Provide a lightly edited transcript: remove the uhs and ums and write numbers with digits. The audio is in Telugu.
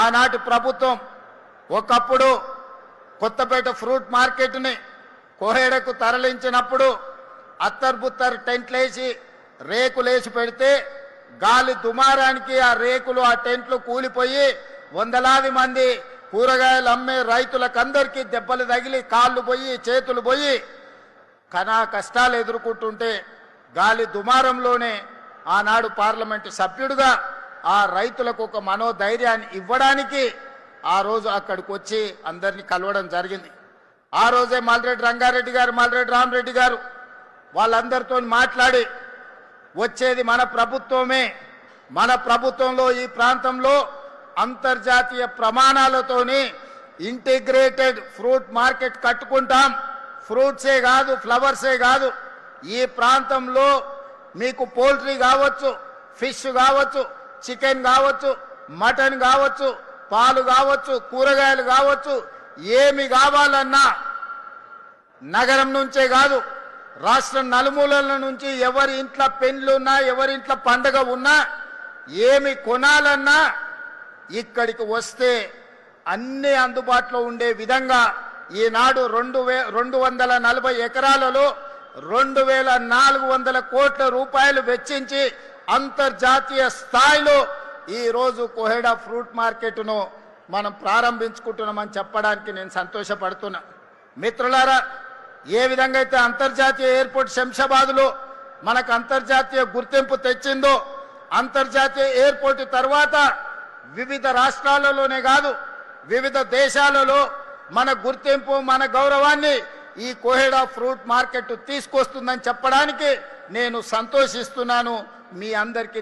ఆనాటి ప్రభుత్వం ఒకప్పుడు కొత్తపేట ఫ్రూట్ మార్కెట్ని కోహెడకు తరలించినప్పుడు అత్తర్బుత్తర్ టెంట్లేసి రేకులేసి పెడితే గాలి దుమారానికి ఆ రేకులు ఆ టెంట్లు కూలిపోయి వందలాది మంది కూరగాయలు అమ్మే రైతులకందరికీ దెబ్బలు తగిలి కాళ్ళు పోయి చేతులు పోయి కష్టాలు ఎదుర్కొంటుంటే గాలి దుమారంలోనే ఆనాడు పార్లమెంటు సభ్యుడిగా ఆ రైతులకు ఒక మనోధైర్యాన్ని ఇవ్వడానికి ఆ రోజు అక్కడికి వచ్చి అందరినీ కలవడం జరిగింది. ఆ రోజే మల్రెడ్డి రంగారెడ్డి గారు, మల్రెడ్డి రామరెడ్డి గారు వాళ్ళందరితో మాట్లాడి వచ్చేది మన ప్రభుత్వమే, మన ప్రభుత్వంలో ఈ ప్రాంతంలో అంతర్జాతీయ ప్రమాణాలతోని ఇంటిగ్రేటెడ్ ఫ్రూట్ మార్కెట్ కట్టుకుంటాం. ఫ్రూట్సే కాదు, ఫ్లవర్సే కాదు, ఈ ప్రాంతంలో మీకు పోల్ట్రీ కావచ్చు, ఫిష్ కావచ్చు, చికెన్ కావచ్చు, మటన్ కావచ్చు, పాలు కావచ్చు, కూరగాయలు కావచ్చు, ఏమి కావాలన్నా నగరం నుంచే కాదు రాష్ట్రం నలుమూలల నుంచి ఎవరి ఇంట్లో పెళ్లున్నా ఎవరి ఇంట్లో పండగ ఉన్నా ఏమి కొనాలన్నా ఇక్కడికి వస్తే అన్ని అందుబాటులో ఉండే విధంగా ఈనాడు 240 ఎకరాలలో 2400 కోట్ల రూపాయలు వెచ్చించి అంతర్జాతీయ స్థాయిలో ఈ రోజు కోహెడా ఫ్రూట్ మార్కెట్ను మనం ప్రారంభించుకుంటున్నామని చెప్పడానికి నేను సంతోషపడుతున్నా. మిత్రులారా, ఏ విధంగా అయితే అంతర్జాతీయ ఎయిర్పోర్ట్ శంషాబాద్లో మనకు అంతర్జాతీయ గుర్తింపు తెచ్చిందో, అంతర్జాతీయ ఎయిర్పోర్ట్ తర్వాత వివిధ రాష్ట్రాలలోనే కాదు వివిధ దేశాలలో మన గుర్తింపు, మన గౌరవాన్ని ఈ కోహెడా ఫ్రూట్ మార్కెట్ తీసుకొస్తుందని చెప్పడానికి నేను సంతోషిస్తున్నాను. మీ అందరికీ